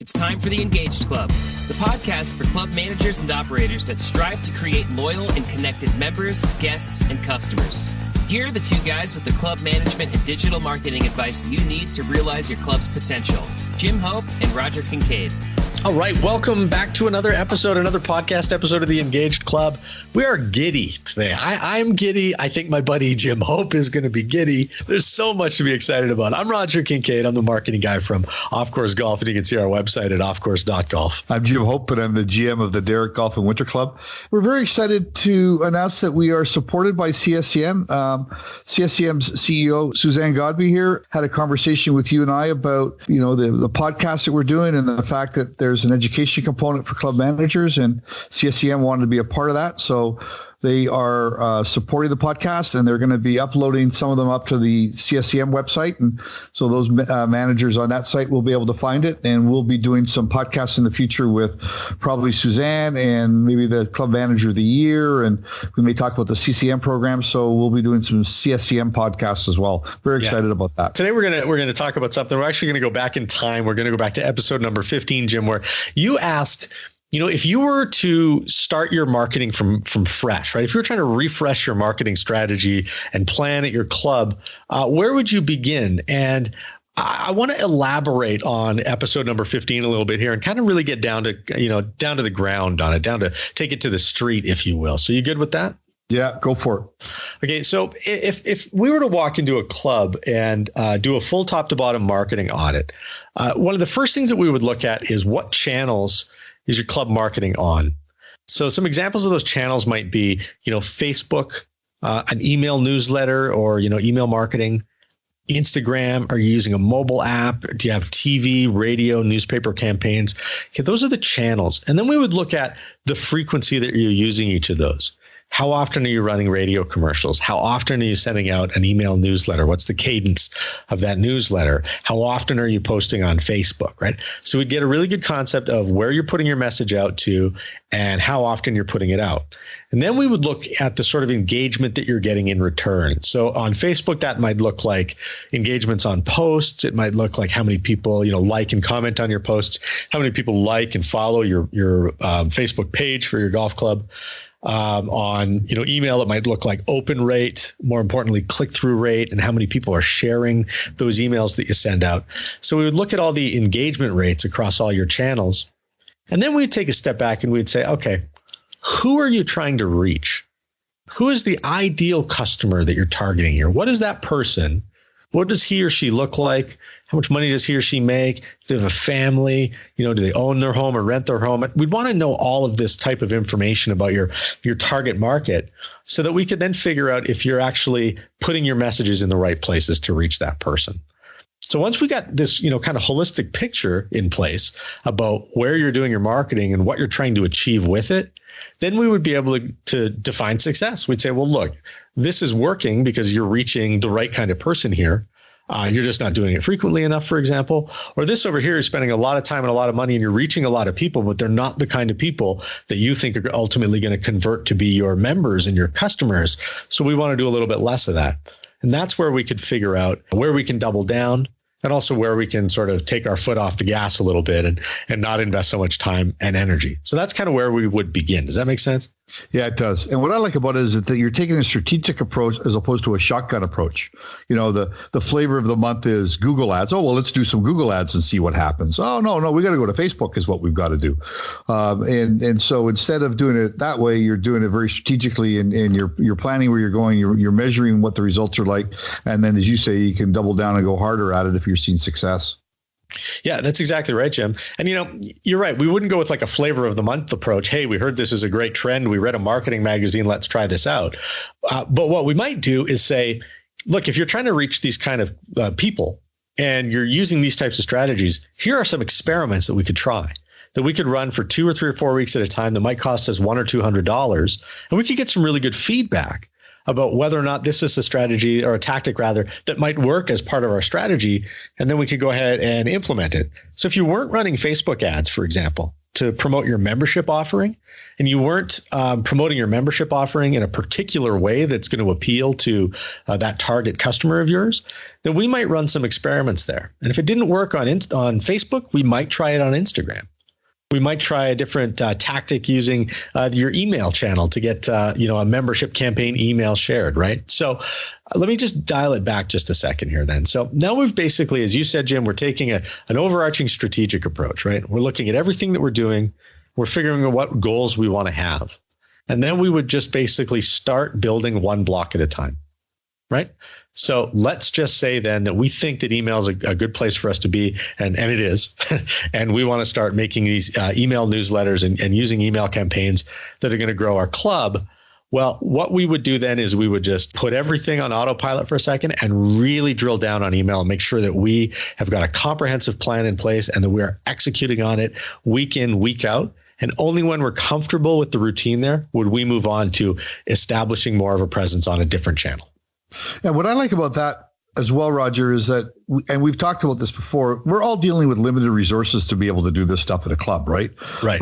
It's time for the Engaged Club, the podcast for club managers and operators that strive to create loyal and connected members, guests, and customers. Here are the two guys with the club management and digital marketing advice you need to realize your club's potential. Jim Hope and Roger Kincaid. All right, welcome back to another podcast episode of the Engaged Club. We are giddy today. I'm giddy. I think my buddy Jim Hope is going to be giddy. There's so much to be excited about. I'm Roger Kincaid. I'm the marketing guy from Off Course Golf, and you can see our website at offcourse.golf. I'm Jim Hope, and I'm the GM of the Derrick Golf and Winter Club. We're very excited to announce that we are supported by CSCM. CSCM's CEO, Suzanne Godbey here, had a conversation with you and I about, the podcast that we're doing and the fact that there's an education component for club managers, and CSCM wanted to be a part of that. So they are supporting the podcast, and they're going to be uploading some of them up to the CSCM website. And so those managers on that site will be able to find it. And we'll be doing some podcasts in the future with probably Suzanne and maybe the Club Manager of the Year. And we may talk about the CCM program. So we'll be doing some CSCM podcasts as well. Very excited about that. Today, we're going to talk about something. We're actually going to go back in time. We're going to go back to episode number 15, Jim, where you asked, if you were to start your marketing from fresh, right? If you were trying to refresh your marketing strategy and plan at your club, where would you begin? And I want to elaborate on episode number 15 a little bit here and kind of really get down to the ground on it, down to take it to the street, if you will. So you good with that? Yeah, go for it. Okay, so if we were to walk into a club and do a full top to bottom marketing audit, one of the first things that we would look at is what channels is your club marketing on. So some examples of those channels might be, Facebook, an email newsletter, or, email marketing, Instagram. Are you using a mobile app? Do you have TV, radio, newspaper campaigns? Okay, those are the channels. And then we would look at the frequency that you're using each of those. How often are you running radio commercials? How often are you sending out an email newsletter? What's the cadence of that newsletter? How often are you posting on Facebook, right? So we'd get a really good concept of where you're putting your message out to and how often you're putting it out. And then we would look at the sort of engagement that you're getting in return. So on Facebook, that might look like engagements on posts. It might look like how many people, like and comment on your posts, how many people like and follow your Facebook page for your golf club. On email, it might look like open rate, more importantly, click-through rate, and how many people are sharing those emails that you send out. So we would look at all the engagement rates across all your channels. And then we'd take a step back and we'd say, okay, who are you trying to reach? Who is the ideal customer that you're targeting here? What is that person? What does he or she look like? How much money does he or she make? Do they have a family? Do they own their home or rent their home? We'd want to know all of this type of information about your target market so that we could then figure out if you're actually putting your messages in the right places to reach that person. So once we got this, kind of holistic picture in place about where you're doing your marketing and what you're trying to achieve with it, then we would be able to define success. We'd say, well, look, this is working because you're reaching the right kind of person here. You're just not doing it frequently enough, for example. Or this over here is spending a lot of time and a lot of money and you're reaching a lot of people, but they're not the kind of people that you think are ultimately going to convert to be your members and your customers. So we want to do a little bit less of that. And that's where we could figure out where we can double down, and also where we can sort of take our foot off the gas a little bit and not invest so much time and energy. So that's kind of where we would begin. Does that make sense? Yeah, it does. And what I like about it is that you're taking a strategic approach as opposed to a shotgun approach. The flavor of the month is Google ads. Oh, well, let's do some Google ads and see what happens. Oh, no, we got to go to Facebook is what we've got to do. And so instead of doing it that way, you're doing it very strategically and you're planning where you're going. You're measuring what the results are like. And then, as you say, you can double down and go harder at it if you're seeing success. Yeah, that's exactly right, Jim. And, you're right. We wouldn't go with like a flavor of the month approach. Hey, we heard this is a great trend. We read a marketing magazine. Let's try this out. But what we might do is say, look, if you're trying to reach these kind of people and you're using these types of strategies, here are some experiments that we could try, that we could run for 2 or 3 or 4 weeks at a time that might cost us $100 or $200. And we could get some really good feedback about whether or not this is a strategy or a tactic rather that might work as part of our strategy. And then we could go ahead and implement it. So if you weren't running Facebook ads, for example, to promote your membership offering, and you weren't promoting your membership offering in a particular way that's going to appeal to that target customer of yours, then we might run some experiments there. And if it didn't work on Facebook, we might try it on Instagram. We might try a different tactic using your email channel to get a membership campaign email shared, right? So let me just dial it back just a second here then. So now we've basically, as you said, Jim, we're taking an overarching strategic approach, right? We're looking at everything that we're doing. We're figuring out what goals we want to have. And then we would just basically start building one block at a time, right? So let's just say then that we think that email is a good place for us to be, and it is. And we want to start making these email newsletters and using email campaigns that are going to grow our club. Well, what we would do then is we would just put everything on autopilot for a second and really drill down on email and make sure that we have got a comprehensive plan in place and that we are executing on it week in, week out. And only when we're comfortable with the routine there would we move on to establishing more of a presence on a different channel. And what I like about that as well, Roger, is that, and we've talked about this before, we're all dealing with limited resources to be able to do this stuff at a club, right? Right.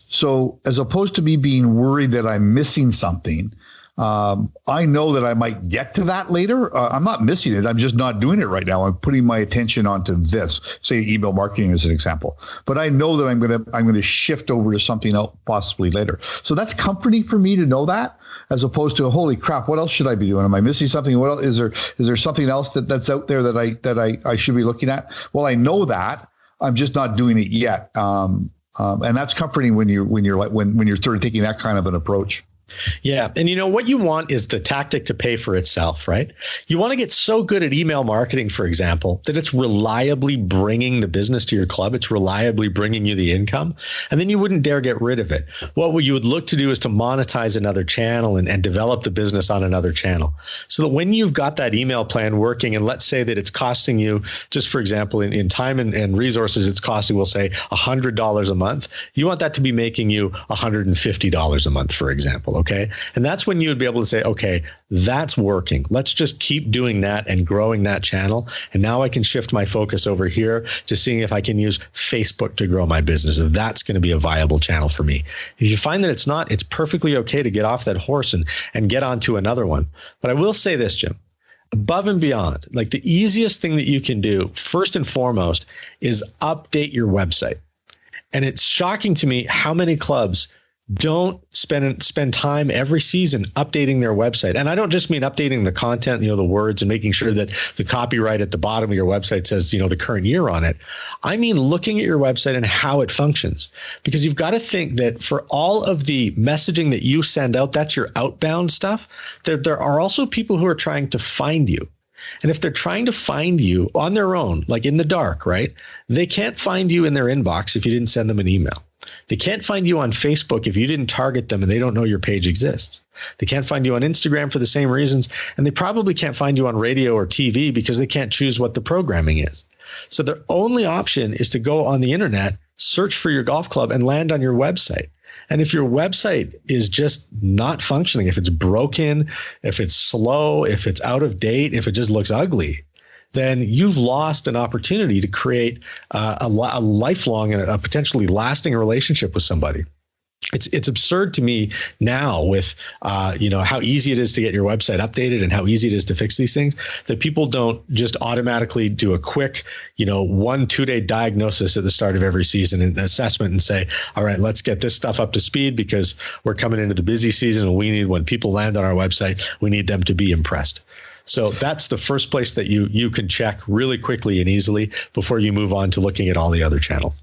So as opposed to me being worried that I'm missing something, I know that I might get to that later. I'm not missing it. I'm just not doing it right now. I'm putting my attention onto this, say email marketing as an example. But I know that I'm going to shift over to something else possibly later. So that's comforting for me to know that, as opposed to, holy crap, what else should I be doing? Am I missing something? What else, is there something else that's out there that I should be looking at? Well, I know that. I'm just not doing it yet. And that's comforting when you're sort of taking that kind of an approach. Yeah. And what you want is the tactic to pay for itself, right? You want to get so good at email marketing, for example, that it's reliably bringing the business to your club. It's reliably bringing you the income. And then you wouldn't dare get rid of it. What you would look to do is to monetize another channel and develop the business on another channel. So that when you've got that email plan working, and let's say that it's costing you, just for example, in time and resources, it's costing, we'll say, $100 a month. You want that to be making you $150 a month, for example. Okay. And that's when you would be able to say, okay, that's working. Let's just keep doing that and growing that channel. And now I can shift my focus over here to seeing if I can use Facebook to grow my business, if that's going to be a viable channel for me. If you find that it's not, it's perfectly okay to get off that horse and get onto another one. But I will say this, Jim, above and beyond, like the easiest thing that you can do, first and foremost, is update your website. And it's shocking to me how many clubs don't spend time every season updating their website. And I don't just mean updating the content, the words, and making sure that the copyright at the bottom of your website says, the current year on it. I mean, looking at your website and how it functions, because you've got to think that for all of the messaging that you send out, that's your outbound stuff. There are also people who are trying to find you. And if they're trying to find you on their own, like in the dark, right? They can't find you in their inbox if you didn't send them an email. They can't find you on Facebook if you didn't target them and they don't know your page exists. They can't find you on Instagram for the same reasons. And they probably can't find you on radio or TV because they can't choose what the programming is. So their only option is to go on the internet, search for your golf club, and land on your website. And if your website is just not functioning, if it's broken, if it's slow, if it's out of date, if it just looks ugly, then you've lost an opportunity to create a lifelong and a potentially lasting relationship with somebody. It's absurd to me now with how easy it is to get your website updated and how easy it is to fix these things, that people don't just automatically do a quick 1-2 day diagnosis at the start of every season and assessment and say, all right, let's get this stuff up to speed because we're coming into the busy season and when people land on our website, we need them to be impressed. So that's the first place that you can check really quickly and easily before you move on to looking at all the other channels.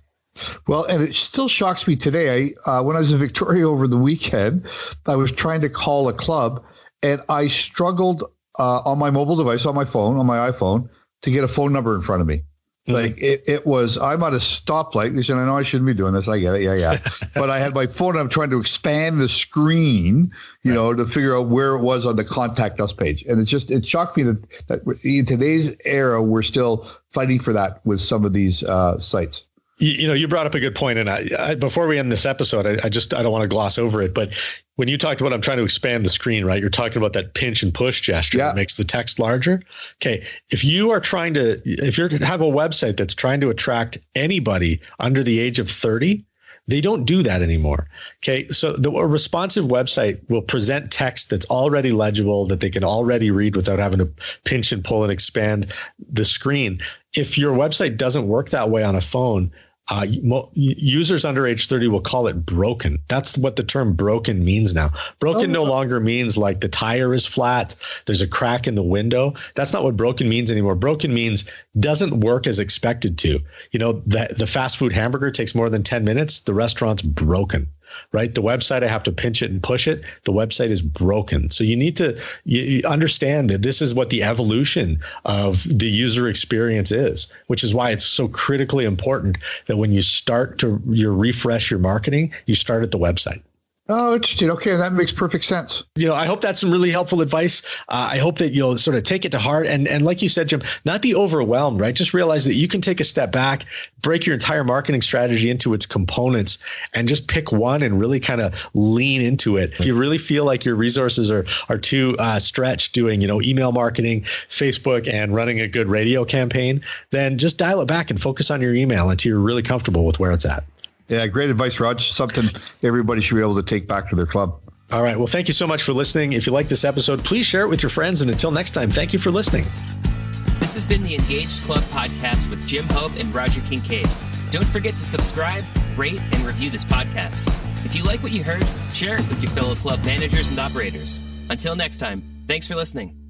Well, and it still shocks me today. When I was in Victoria over the weekend, I was trying to call a club and I struggled on my mobile device, on my iPhone, to get a phone number in front of me. Mm-hmm. Like it was, I'm at a stoplight. They said, I know I shouldn't be doing this. I get it. Yeah. But I had my phone. I'm trying to expand the screen, to figure out where it was on the contact us page. And it shocked me that in today's era, we're still fighting for that with some of these sites. You brought up a good point, and I before we end this episode, I don't want to gloss over it, but when you talked about I'm trying to expand the screen, right? You're talking about that pinch and push gesture that makes the text larger. Okay, if you have a website that's trying to attract anybody under the age of 30, They don't do that anymore. Okay. So a responsive website will present text that's already legible, that they can already read without having to pinch and pull and expand the screen. If your website doesn't work that way on a phone, users under age 30 will call it broken. That's what the term broken means now. Broken no longer means like the tire is flat, there's a crack in the window. That's not what broken means anymore. Broken means doesn't work as expected to. The fast food hamburger takes more than 10 minutes. The restaurant's broken. Right? The website, I have to pinch it and push it. The website is broken. So you need to understand that this is what the evolution of the user experience is, which is why it's so critically important that when you start to refresh your marketing, you start at the website. Oh, interesting. Okay, that makes perfect sense. I hope that's some really helpful advice. I hope that you'll sort of take it to heart. And like you said, Jim, not be overwhelmed, right? Just realize that you can take a step back, break your entire marketing strategy into its components, and just pick one and really kind of lean into it. If you really feel like your resources are too stretched doing, email marketing, Facebook, and running a good radio campaign, then just dial it back and focus on your email until you're really comfortable with where it's at. Yeah, great advice, Raj. Something everybody should be able to take back to their club. All right. Well, thank you so much for listening. If you like this episode, please share it with your friends. And until next time, thank you for listening. This has been the Engaged Club podcast with Jim Hope and Roger Kincaid. Don't forget to subscribe, rate, and review this podcast. If you like what you heard, share it with your fellow club managers and operators. Until next time, thanks for listening.